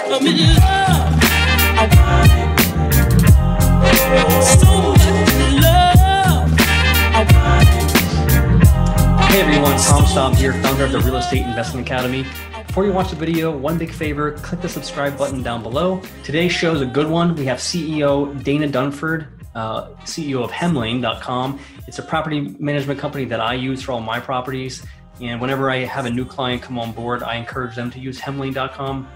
I'm in love. I want it. So much love. I want it. Hey everyone, Tom Staub here, founder of the Real Estate Investment Academy. Before you watch the video, one big favor, click the subscribe button down below. Today's show is a good one. We have CEO Dana Dunford, CEO of Hemlane.com. It's a property management company that I use for all my properties. And whenever I have a new client come on board, I encourage them to use Hemlane.com.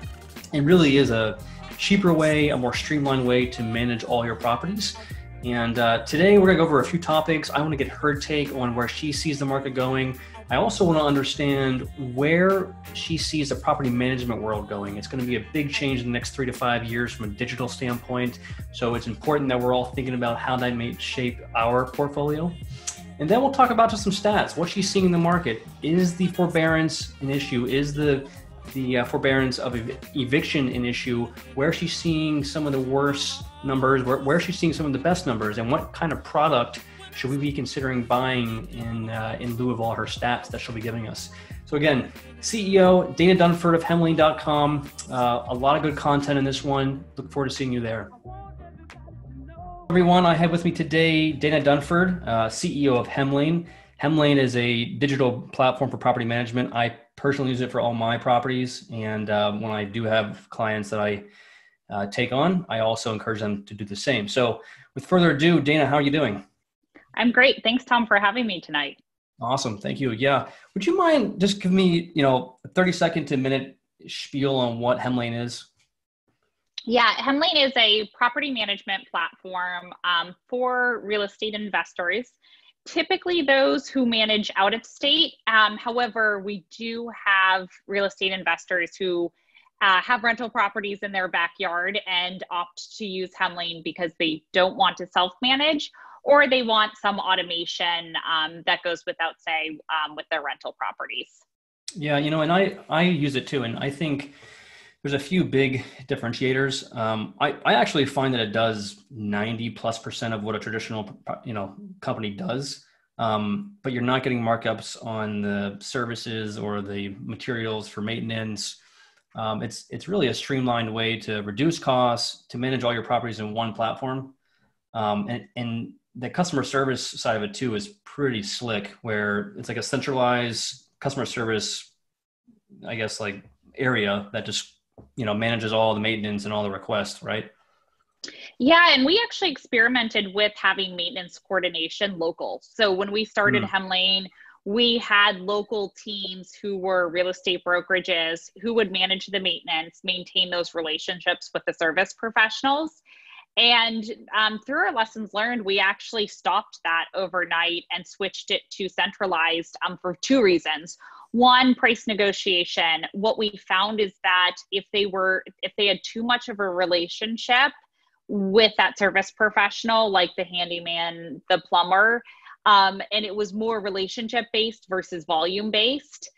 It really is a cheaper way, a more streamlined way to manage all your properties. And today we're gonna go over a few topics. I wanna get her take on where she sees the market going. I also want to understand where she sees the property management world going. It's going to be a big change in the next 3 to 5 years from a digital standpoint. So it's important that we're all thinking about how that may shape our portfolio. And then we'll talk about just some stats, what she's seeing in the market. Is the forbearance an issue? Is the forbearance of eviction an issue? Where she's seeing some of the worst numbers, where she's seeing some of the best numbers, and what kind of product should we be considering buying in lieu of all her stats that she'll be giving us? So again, CEO Dana Dunford of Hemlane.com. A lot of good content in this one. Look forward to seeing you there. Everyone, I have with me today Dana Dunford, CEO of Hemlane. Hemlane is a digital platform for property management. I personally use it for all my properties, and when I do have clients that I take on, I also encourage them to do the same. So with further ado, Dana, how are you doing? I'm great. Thanks, Tom, for having me tonight. Awesome. Thank you. Yeah. Would you mind just give me, a 30-second to minute spiel on what Hemlane is? Yeah, Hemlane is a property management platform for real estate investors, typically those who manage out of state. However, we do have real estate investors who have rental properties in their backyard and opt to use Hemlane because they don't want to self-manage, or they want some automation that goes without say with their rental properties. Yeah, and I use it too. And I think there's a few big differentiators. I actually find that it does 90+% of what a traditional, company does. But you're not getting markups on the services or the materials for maintenance. It's really a streamlined way to reduce costs, to manage all your properties in one platform. And the customer service side of it too is pretty slick, where it's like a centralized customer service, I guess, like area that just, manages all the maintenance and all the requests, right? Yeah, and we actually experimented with having maintenance coordination local. So when we started Hemlane, we had local teams who were real estate brokerages who would manage the maintenance, maintain those relationships with the service professionals. And through our lessons learned, we actually stopped that overnight and switched it to centralized for 2 reasons. One, price negotiation. What we found is that if they had too much of a relationship with that service professional, like the handyman, the plumber, and it was more relationship-based versus volume-based,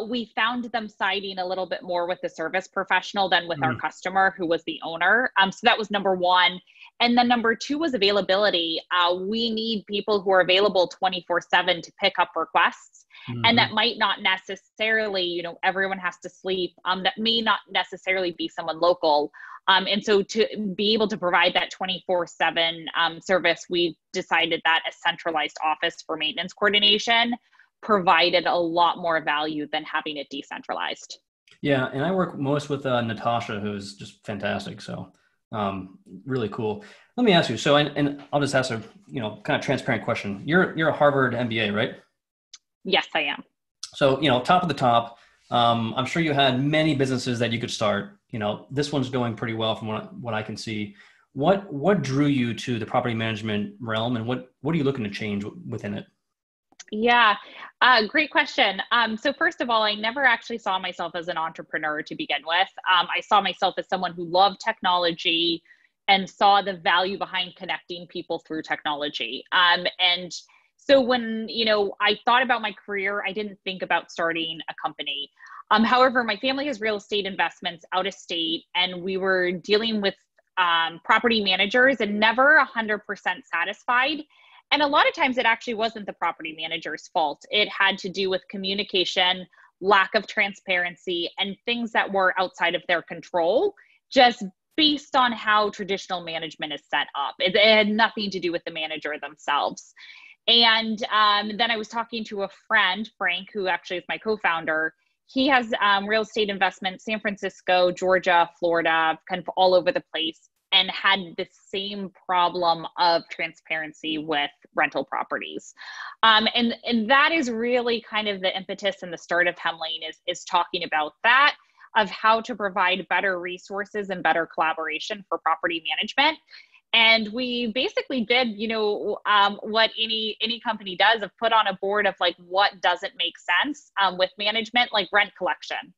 we found them siding a little bit more with the service professional than with our customer, who was the owner. So that was number one. And then number two was availability. We need people who are available 24/7 to pick up requests. And that might not necessarily, everyone has to sleep. That may not necessarily be someone local. And so to be able to provide that 24/7 service, we decided that a centralized office for maintenance coordination provided a lot more value than having it decentralized. Yeah, and I work most with Natasha, who's just fantastic. So really cool. Let me ask you. So, and I'll just ask a kind of transparent question. You're a Harvard MBA, right? Yes, I am. So top of the top. I'm sure you had many businesses that you could start. This one's going pretty well from what I can see. What drew you to the property management realm, and what are you looking to change within it? Yeah, great question. So first of all, I never actually saw myself as an entrepreneur to begin with. I saw myself as someone who loved technology and saw the value behind connecting people through technology. And so when, I thought about my career, I didn't think about starting a company. However, my family has real estate investments out of state, and we were dealing with property managers and never 100% satisfied. And a lot of times it actually wasn't the property manager's fault. It had to do with communication, lack of transparency, and things that were outside of their control, just based on how traditional management is set up. It had nothing to do with the manager themselves. And then I was talking to a friend, Frank, who actually is my co-founder. He has real estate investments, San Francisco, Georgia, Florida, kind of all over the place, and had the same problem of transparency with rental properties. And that is really kind of the impetus and the start of Hemlane is talking about that, of how to provide better resources and better collaboration for property management. And we basically did, what any company does, of put on a board of like what doesn't make sense with management, like rent collection.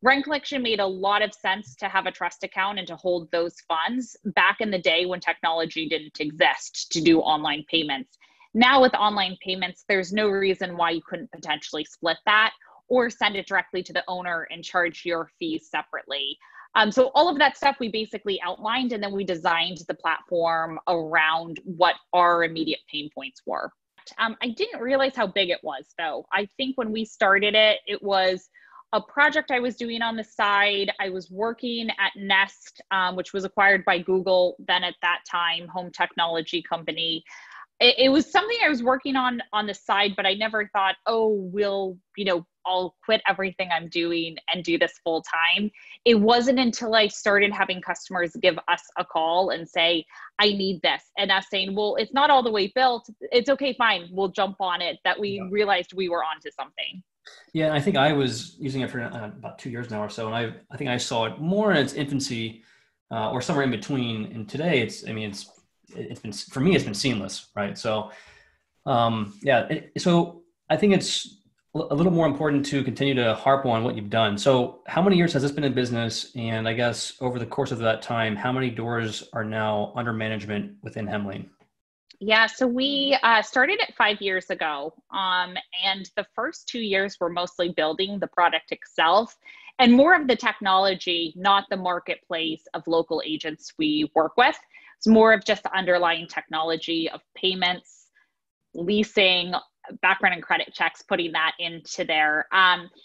Rent collection made a lot of sense to have a trust account and to hold those funds back in the day when technology didn't exist to do online payments. Now with online payments, there's no reason why you couldn't potentially split that or send it directly to the owner and charge your fees separately. So all of that stuff we basically outlined, and then we designed the platform around what our immediate pain points were. I didn't realize how big it was, though. I think when we started it, it was a project I was doing on the side. I was working at Nest, which was acquired by Google, then at that time, home technology company. It was something I was working on the side, but I never thought, I'll quit everything I'm doing and do this full time. It wasn't until I started having customers give us a call and say, I need this. And us saying, well, it's not all the way built. It's okay, fine. We'll jump on it. That we realized we were onto something. Yeah, I think I was using it for about 2 years now or so. And I think I saw it more in its infancy or somewhere in between. And today it's been, for me, it's been seamless, right? So, so I think it's a little more important to continue to harp on what you've done. So how many years has this been in business? And I guess over the course of that time, how many doors are now under management within Hemlane? Yeah, so we started it 5 years ago. And the first 2 years were mostly building the product itself and more of the technology, not the marketplace of local agents we work with. It's more of just the underlying technology of payments, leasing, background and credit checks, putting that into there.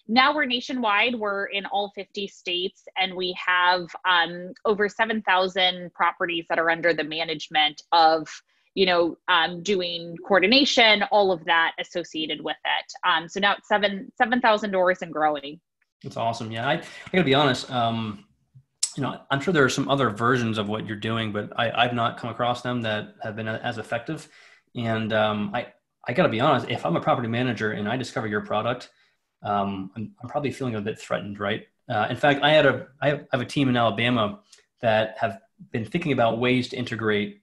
Now we're nationwide. We're in all 50 states, and we have over 7,000 properties that are under the management of, doing coordination, all of that associated with it. So now it's 7,000 doors and growing. That's awesome. Yeah, I gotta be honest. I'm sure there are some other versions of what you're doing, but I've not come across them that have been as effective. And I got to be honest, if I'm a property manager and I discover your product, I'm probably feeling a bit threatened, right? In fact, I have a team in Alabama that have been thinking about ways to integrate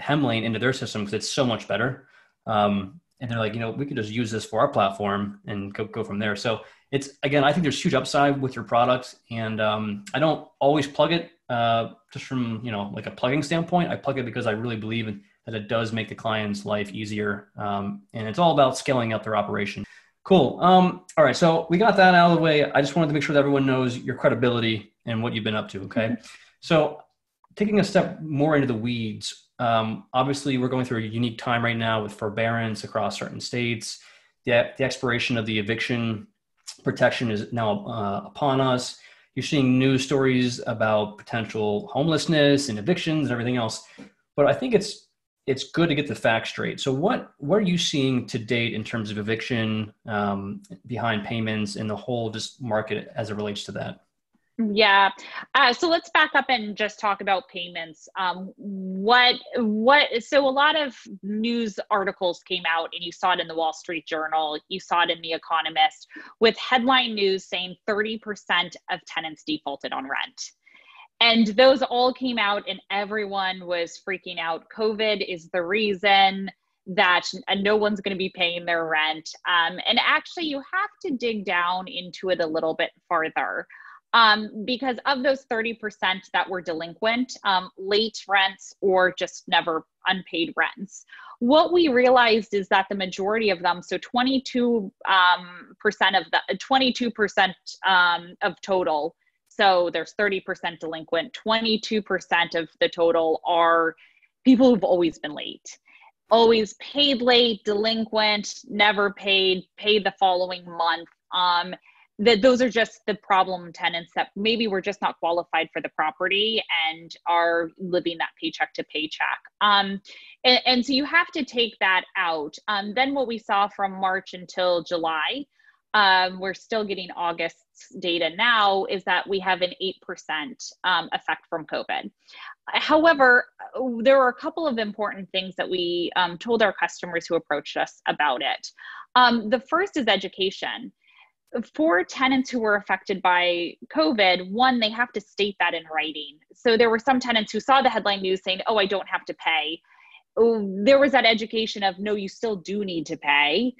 Hemlane into their system because it's so much better. And they're like, we could just use this for our platform and go from there. So again, I think there's huge upside with your product. And I don't always plug it just from, like a plugging standpoint. I plug it because I really believe that it does make the client's life easier. And it's all about scaling up their operation. Cool. All right. So we got that out of the way. I just wanted to make sure that everyone knows your credibility and what you've been up to. Okay. Mm-hmm. So taking a step more into the weeds, obviously we're going through a unique time right now with forbearance across certain states. The expiration of the eviction protection is now upon us. You're seeing news stories about potential homelessness and evictions and everything else. But I think it's good to get the facts straight. So what are you seeing to date in terms of eviction, behind payments, and the whole just market as it relates to that? Yeah. So let's back up and just talk about payments. So a lot of news articles came out, and you saw it in the Wall Street Journal, you saw it in The Economist, with headline news saying 30% of tenants defaulted on rent. And those all came out, and everyone was freaking out. COVID is the reason that no one's going to be paying their rent. And actually, you have to dig down into it a little bit farther. Because of those 30% that were delinquent, late rents or just never unpaid rents, what we realized is that the majority of them, so 22% of total, so there's 30% delinquent, 22% of the total are people who've always been late. Always paid late, delinquent, never paid the following month. that those are just the problem tenants that maybe were just not qualified for the property and are living that paycheck to paycheck. And so you have to take that out. Then what we saw from March until July, we're still getting August's data now, is that we have an 8% effect from COVID. However, there were a couple of important things that we told our customers who approached us about it. The first is education. For tenants who were affected by COVID, one, they have to state that in writing. So there were some tenants who saw the headline news saying, oh, I don't have to pay. There was that education of, no, you still do need to pay.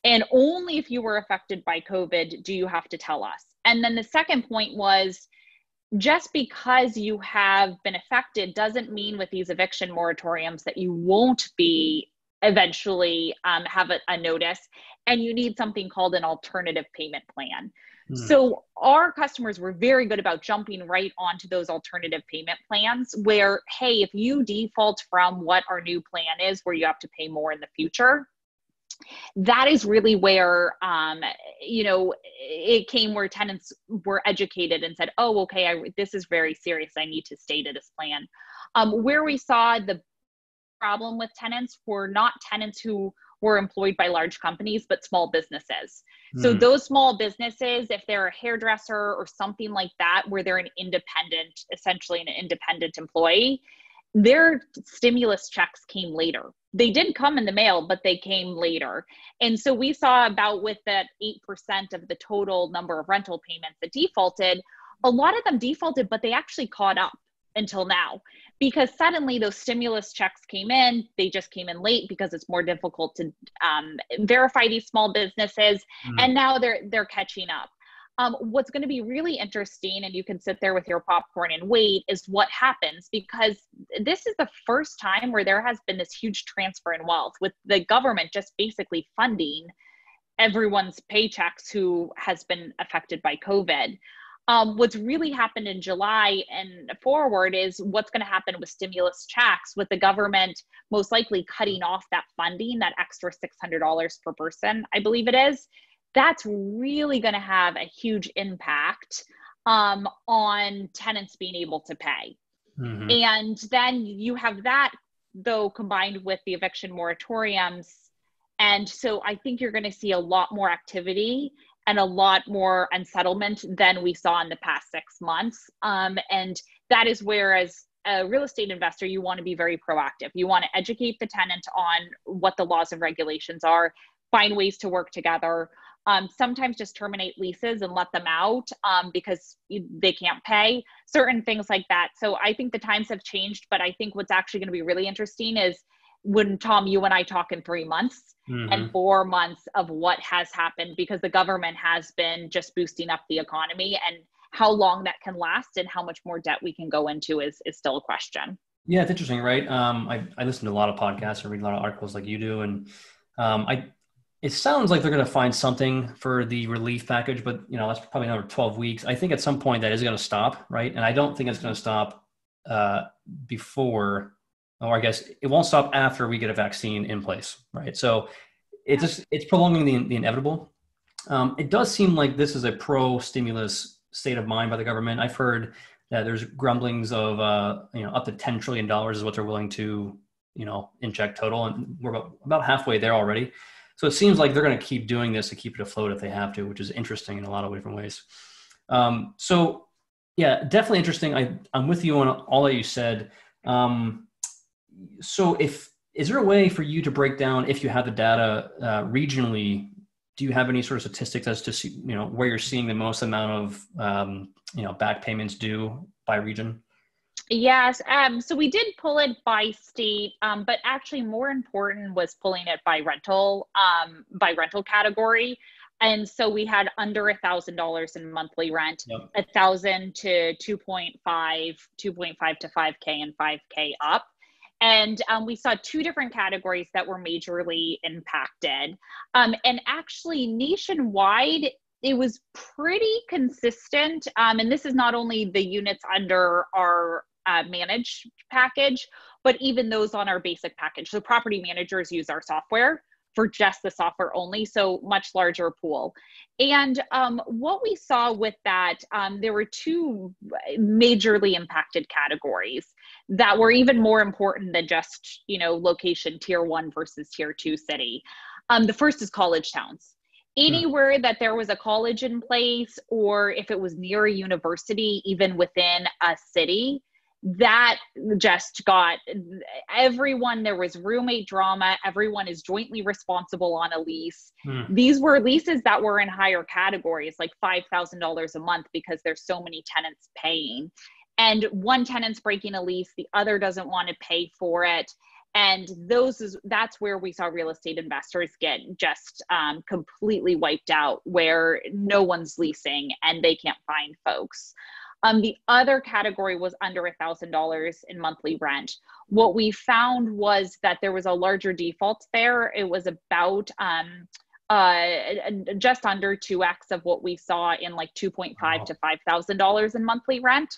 And only if you were affected by COVID do you have to tell us. And then the second point was, just because you have been affected doesn't mean with these eviction moratoriums that you won't be eventually have a notice, and you need something called an alternative payment plan. So our customers were very good about jumping right onto those alternative payment plans where, hey, if you default from what our new plan is, where you have to pay more in the future, that is really where, it came where tenants were educated and said, oh, okay, this is very serious. I need to stay to this plan. Where we saw the problem with tenants were not tenants who were employed by large companies, but small businesses. So those small businesses, if they're a hairdresser or something like that, where they're essentially an independent employee, their stimulus checks came later. They did come in the mail, but they came later. And so we saw about with that 8% of the total number of rental payments that defaulted, a lot of them defaulted, but they actually caught up until now, because suddenly those stimulus checks came in. They just came in late because it's more difficult to verify these small businesses. And now they're catching up. What's going to be really interesting, and you can sit there with your popcorn and wait, is what happens, because this is the first time where there has been this huge transfer in wealth, with the government just basically funding everyone's paychecks who has been affected by COVID. What's really happened in July and forward is what's going to happen with stimulus checks, with the government most likely cutting off that funding, that extra $600 per person, I believe it is. That's really going to have a huge impact on tenants being able to pay. And then you have that, though, combined with the eviction moratoriums. And so I think you're going to see a lot more activity and a lot more unsettlement than we saw in the past 6 months. And that is where, as a real estate investor, you want to be very proactive. You want to educate the tenant on what the laws and regulations are, find ways to work together. Sometimes just terminate leases and let them out because they can't pay, certain things like that. So I think the times have changed, but I think what's actually going to be really interesting is when, Tom, you and I talk in 3 months and 4 months of what has happened, because the government has been just boosting up the economy, and how long that can last and how much more debt we can go into is still a question. Yeah, it's interesting, right? I listen to a lot of podcasts and read a lot of articles like you do, and it sounds like they're going to find something for the relief package, but that's probably another 12 weeks. I think at some point that is going to stop, right? And I don't think it's going to stop before, or I guess it won't stop after we get a vaccine in place, right? So it's prolonging the inevitable. It does seem like this is a pro-stimulus state of mind by the government. I've heard that there's grumblings of up to $10 trillion is what they're willing to inject total, and we're about halfway there already. So it seems like they're going to keep doing this to keep it afloat if they have to, which is interesting in a lot of different ways. So yeah, definitely interesting. I'm with you on all that you said. So is there a way for you to break down, if you have the data regionally, do you have any sort of statistics as to see, where you're seeing the most amount of back payments due by region? Yes. So we did pull it by state, but actually more important was pulling it by rental category. And so we had under $1,000 in monthly rent, yep. 1,000 to 2.5 to 5K, and 5K up. And we saw two different categories that were majorly impacted. And actually nationwide, it was pretty consistent. And this is not only the units under our managed package, but even those on our basic package. So property managers use our software for just the software only, so much larger pool. And what we saw with that, there were two majorly impacted categories that were even more important than just, location, tier 1 versus tier 2 city. The first is college towns. Anywhere that there was a college in place, or if it was near a university, even within a city, that just got everyone. There was roommate drama. Everyone is jointly responsible on a lease. These were leases that were in higher categories, like $5,000 a month, because there's so many tenants paying. And one tenant's breaking a lease, the other doesn't want to pay for it. And that's where we saw real estate investors get just completely wiped out, where no one's leasing and they can't find folks. The other category was under $1,000 in monthly rent. What we found was that there was a larger default there. It was about just under 2x of what we saw in like $2,500 to $5,000 in monthly rent.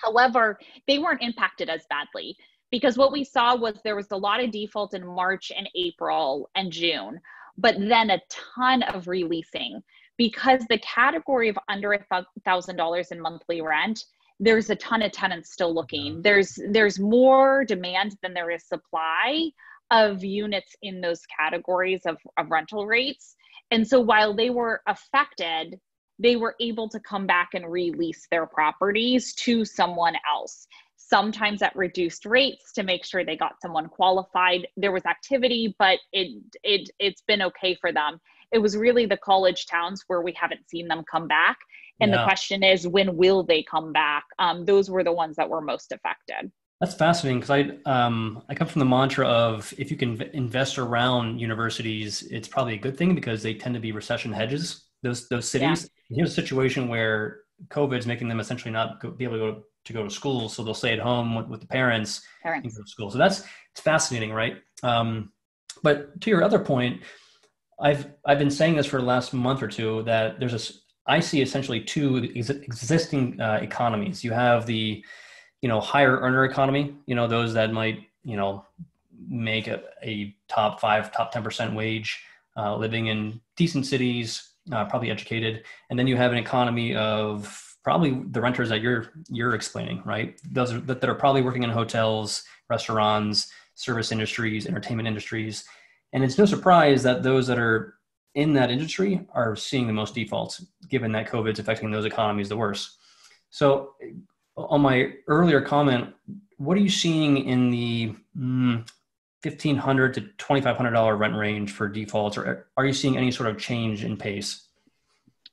However, they weren't impacted as badly, because what we saw was there was a lot of default in March and April and June, but then a ton of releasing. Because the category of under $1,000 in monthly rent, there's a ton of tenants still looking. There's more demand than there is supply of units in those categories of rental rates. And so while they were affected, they were able to come back and release their properties to someone else, sometimes at reduced rates to make sure they got someone qualified. There was activity, but it's been okay for them. It was really the college towns where we haven't seen them come back. And the question is, when will they come back? Those were the ones that were most affected. That's fascinating, because I come from the mantra of, if you can invest around universities, it's probably a good thing, because they tend to be recession hedges, those cities. Yeah. Here's a situation where COVID's making them essentially not be able to go to school, so they'll stay at home with the parents and go to school. So it's fascinating, right? But to your other point, I've been saying this for the last month or two, that I see essentially two existing economies. You have the, higher earner economy, those that might, make a top 5, top 10% wage, living in decent cities, probably educated. And then you have an economy of probably the renters that you're explaining, right? Those that are probably working in hotels, restaurants, service industries, entertainment industries. And it's no surprise that those that are in that industry are seeing the most defaults, given that COVID's affecting those economies the worst. So on my earlier comment, what are you seeing in the $1,500 to $2,500 rent range for defaults, or are you seeing any sort of change in pace?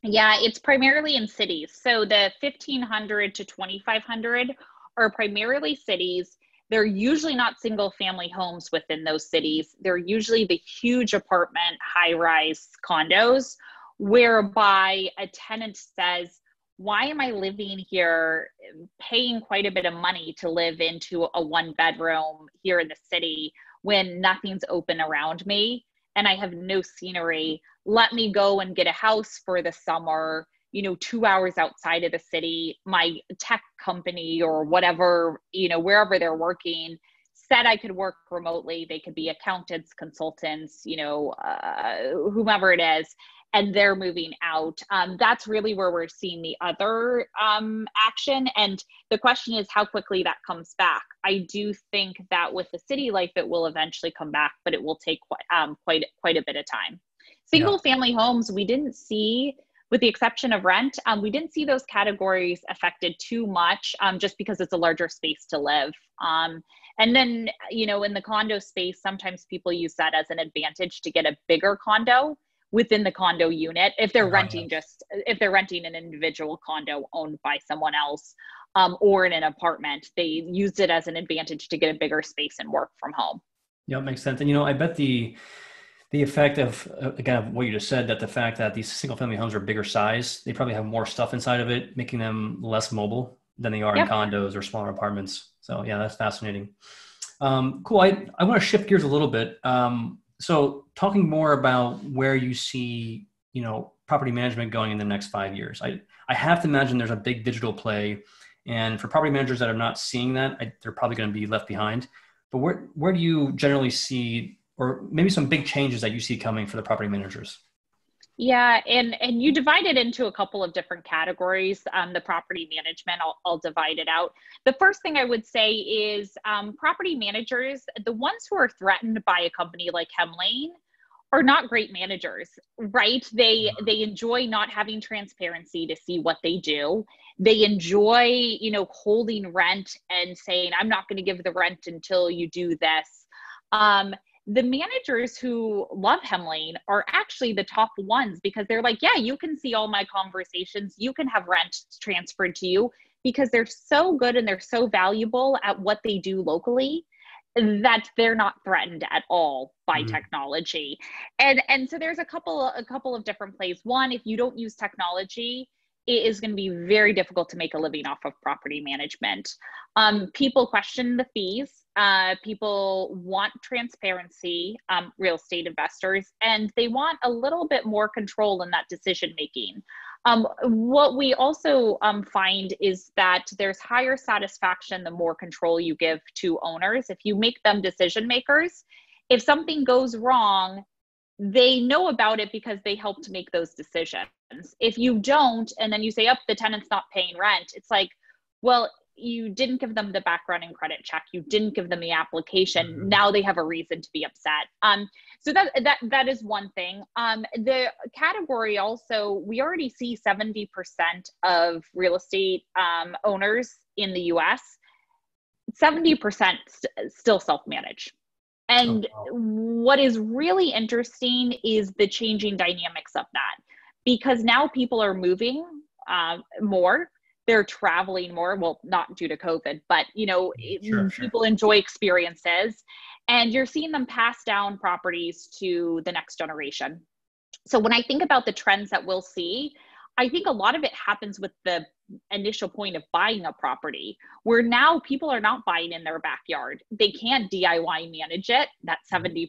Yeah, it's primarily in cities. So the $1,500 to $2,500 are primarily cities. They're usually not single family homes within those cities. They're usually the huge apartment, high-rise condos, whereby a tenant says, why am I living here, paying quite a bit of money to live into a 1-bedroom here in the city when nothing's open around me and I have no scenery? Let me go and get a house for the summer, 2 hours outside of the city. My tech company or whatever, wherever they're working, said I could work remotely. They could be accountants, consultants, whomever it is, and they're moving out. That's really where we're seeing the other action. And the question is how quickly that comes back. I do think that with the city life, it will eventually come back, but it will take quite a bit of time. Single family homes, we didn't see, with the exception of rent, we didn't see those categories affected too much, just because it's a larger space to live. And then, in the condo space, sometimes people use that as an advantage to get a bigger condo within the condo unit. If they're renting an individual condo owned by someone else, or in an apartment, they use it as an advantage to get a bigger space and work from home. Yeah, it makes sense. And, I bet the effect of, again, what you just said, that the fact that these single family homes are bigger size, they probably have more stuff inside of it, making them less mobile than they are in condos or smaller apartments. So yeah, that's fascinating. Cool. I want to shift gears a little bit. So talking more about where you see, property management going in the next 5 years. I have to imagine there's a big digital play, and for property managers that are not seeing that, they're probably going to be left behind. But where do you generally see or maybe some big changes that you see coming for the property managers? Yeah, and you divide it into a couple of different categories. The property management, I'll divide it out. The first thing I would say is property managers, the ones who are threatened by a company like Hemlane, are not great managers, right? They enjoy not having transparency to see what they do. They enjoy, holding rent and saying, I'm not going to give the rent until you do this. The managers who love Hemlane are actually the top ones, because they're like, yeah, you can see all my conversations. You can have rent transferred to you, because they're so good and they're so valuable at what they do locally that they're not threatened at all by technology. And so there's a couple of different plays. One, if you don't use technology, it is going to be very difficult to make a living off of property management. People question the fees. People want transparency, real estate investors, and they want a little bit more control in that decision making. What we also find is that there's higher satisfaction the more control you give to owners. If you make them decision makers, if something goes wrong, they know about it because they help to make those decisions. If you don't, and then you say, the tenant's not paying rent, it's like, well, you didn't give them the background and credit check. You didn't give them the application. Now they have a reason to be upset. So that is one thing. The category also, we already see 70% of real estate owners in the US, 70% still self-manage. And what is really interesting is the changing dynamics of that, because now people are moving more. They're traveling more. Well, not due to COVID, but people enjoy experiences, and you're seeing them pass down properties to the next generation. So when I think about the trends that we'll see, I think a lot of it happens with the initial point of buying a property, where now people are not buying in their backyard. They can't DIY manage it, that's 70%.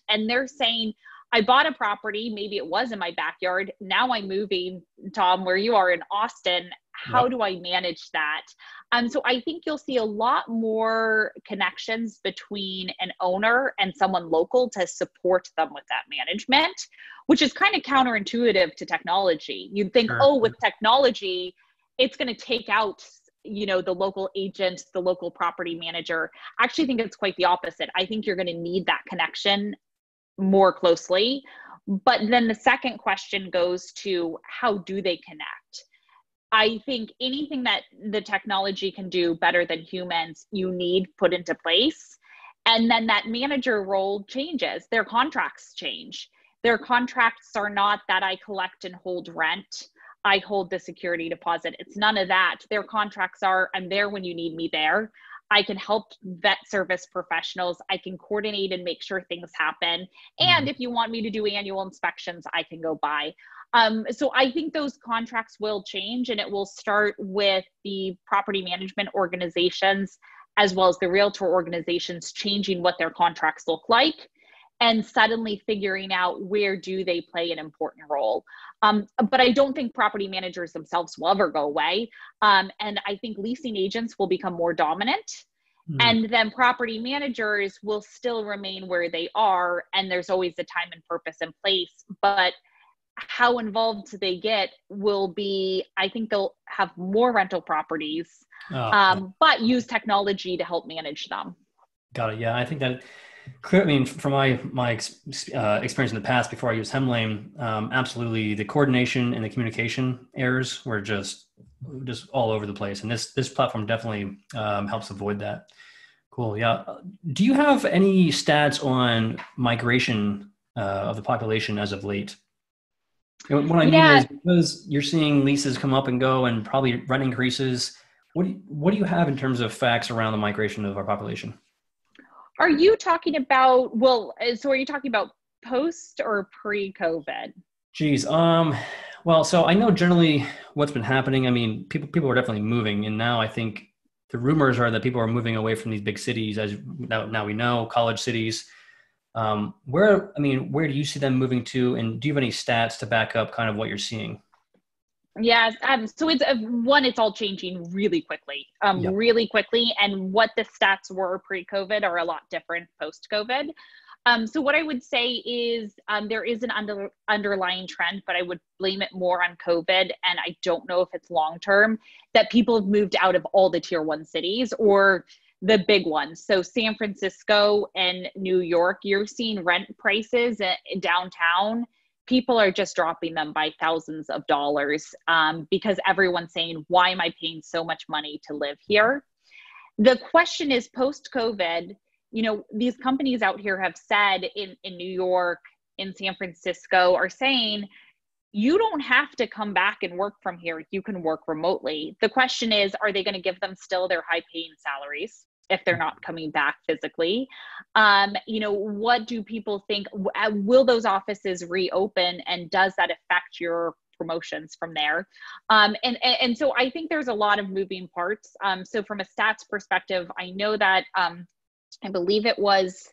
And they're saying, I bought a property, maybe it was in my backyard. Now I'm moving, Tom, where you are in Austin. How do I manage that? So I think you'll see a lot more connections between an owner and someone local to support them with that management, which is kind of counterintuitive to technology. You'd think, with technology, it's going to take out, the local agent, the local property manager. I actually think it's quite the opposite. I think you're going to need that connection more closely. But then the second question goes to, how do they connect? I think anything that the technology can do better than humans, you need put into place. And then that manager role changes. Their contracts change. Their contracts are not that I collect and hold rent, I hold the security deposit. It's none of that. Their contracts are, I'm there when you need me there. I can help vet service professionals. I can coordinate and make sure things happen. And if you want me to do annual inspections, I can go by. So I think those contracts will change, and it will start with the property management organizations as well as the realtor organizations changing what their contracts look like, and suddenly figuring out where do they play an important role. But I don't think property managers themselves will ever go away. And I think leasing agents will become more dominant. And then property managers will still remain where they are. And there's always a time and purpose in place. But how involved they get will be, I think they'll have more rental properties, but use technology to help manage them. Got it. Yeah, I think that clear. I mean, from my experience in the past, before I used Hemlane, absolutely the coordination and the communication errors were just all over the place, and this platform definitely helps avoid that. Cool. Yeah. Do you have any stats on migration of the population as of late? What I mean is, because you're seeing leases come up and go, and probably rent increases. What do you have in terms of facts around the migration of our population? Are you talking about, so are you talking about post or pre-COVID? Geez. Well, so I know generally what's been happening. I mean, people are definitely moving. And now I think the rumors are that people are moving away from these big cities, as now we know, college cities. Where do you see them moving to? And do you have any stats to back up kind of what you're seeing? Yes. So it's all changing really quickly, really quickly. And what the stats were pre-COVID are a lot different post-COVID. So what I would say is there is an underlying trend, but I would blame it more on COVID. And I don't know if it's long-term, that people have moved out of all the tier 1 cities or the big ones. So San Francisco and New York, you're seeing rent prices in downtown. People are just dropping them by thousands of dollars because everyone's saying, why am I paying so much money to live here? The question is, post-COVID, these companies out here have said in New York, in San Francisco, are saying, you don't have to come back and work from here. You can work remotely. The question is, are they going to give them still their high paying salaries if they're not coming back physically? What do people think? Will those offices reopen, and does that affect your promotions from there? And so I think there's a lot of moving parts. So from a stats perspective, I know that I believe it was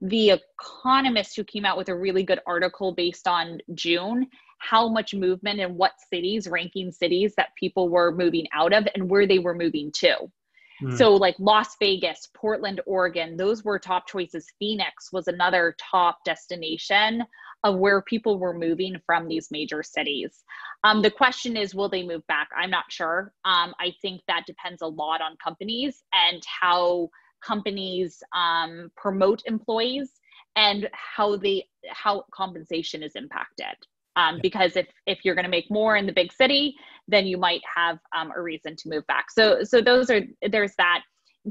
The Economist who came out with a really good article based on June, how much movement in what cities, ranking cities that people were moving out of and where they were moving to. So like Las Vegas, Portland, Oregon, those were top choices. Phoenix was another top destination of where people were moving from these major cities. The question is, will they move back? I'm not sure. I think that depends a lot on companies and how companies promote employees and how compensation is impacted. Because if you're going to make more in the big city, then you might have a reason to move back. So there's that.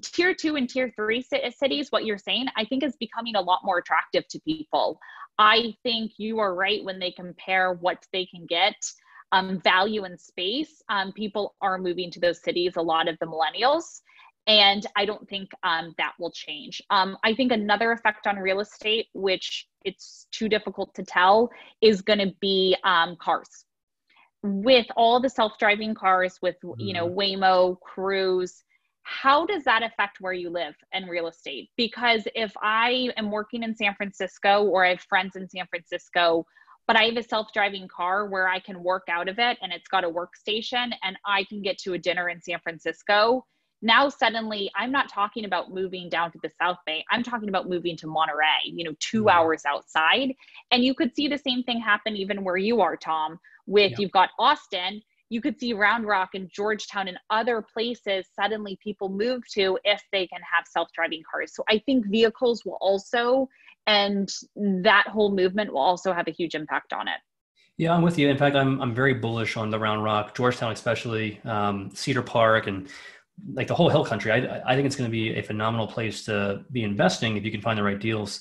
Tier 2 and tier 3 cities, what you're saying, I think is becoming a lot more attractive to people. I think you are right when they compare what they can get, value and space. People are moving to those cities, a lot of the millennials. And I don't think that will change. I think another effect on real estate, which it's too difficult to tell, is going to be cars. With all the self-driving cars, with Waymo, Cruise, how does that affect where you live and real estate? Because if I am working in San Francisco, or I have friends in San Francisco, but I have a self-driving car where I can work out of it and it's got a workstation and I can get to a dinner in San Francisco, now suddenly I'm not talking about moving down to the South Bay. I'm talking about moving to Monterey, 2 hours outside. And you could see the same thing happen even where you are, Tom, you've got Austin. You could see Round Rock and Georgetown and other places suddenly people move to if they can have self-driving cars. So I think vehicles will also, and that whole movement will also have a huge impact on it. Yeah, I'm with you. In fact, I'm very bullish on the Round Rock, Georgetown especially, Cedar Park, and like the whole hill country. I think it's going to be a phenomenal place to be investing if you can find the right deals.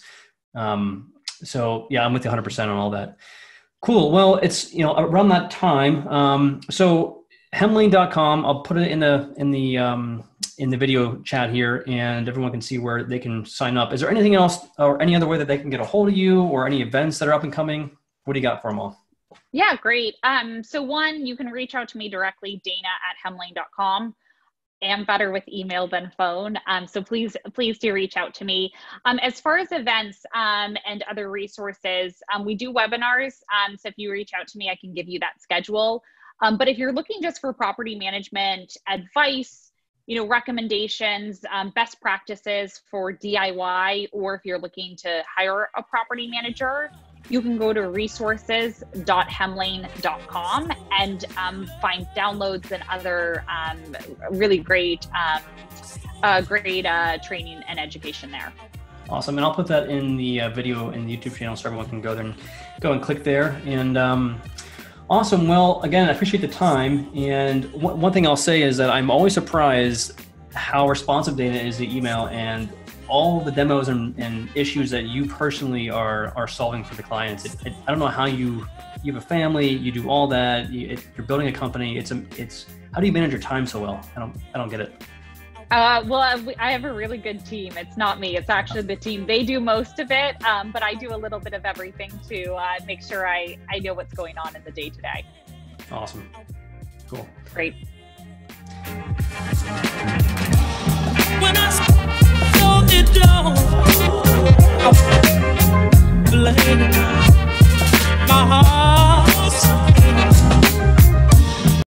So yeah, I'm with you 100% on all that. Cool. Well, it's, around that time. So hemlane.com, I'll put it in the video chat here, and everyone can see where they can sign up. Is there anything else or any other way that they can get a hold of you, or any events that are up and coming? What do you got for them all? Yeah, great. So one, you can reach out to me directly, Dana@hemlane.com. Am better with email than phone. So please do reach out to me. As far as events and other resources, we do webinars. So if you reach out to me, I can give you that schedule. But if you're looking just for property management advice, recommendations, best practices for DIY, or if you're looking to hire a property manager, you can go to resources.hemlane.com and find downloads and other really great training and education there. Awesome. And I'll put that in the video in the YouTube channel so everyone can go there and click there. And awesome. Well, again, I appreciate the time. And one thing I'll say is that I'm always surprised how responsive Dana is to email and all the demos and issues that you personally are solving for the clients. I don't know how you have a family, you do all that, you're building a company. It's how do you manage your time so well? I don't get it. Well, I have a really good team. It's not me. It's actually the team. They do most of it, but I do a little bit of everything to make sure I know what's going on in the day-to-day. Awesome. Cool. Great.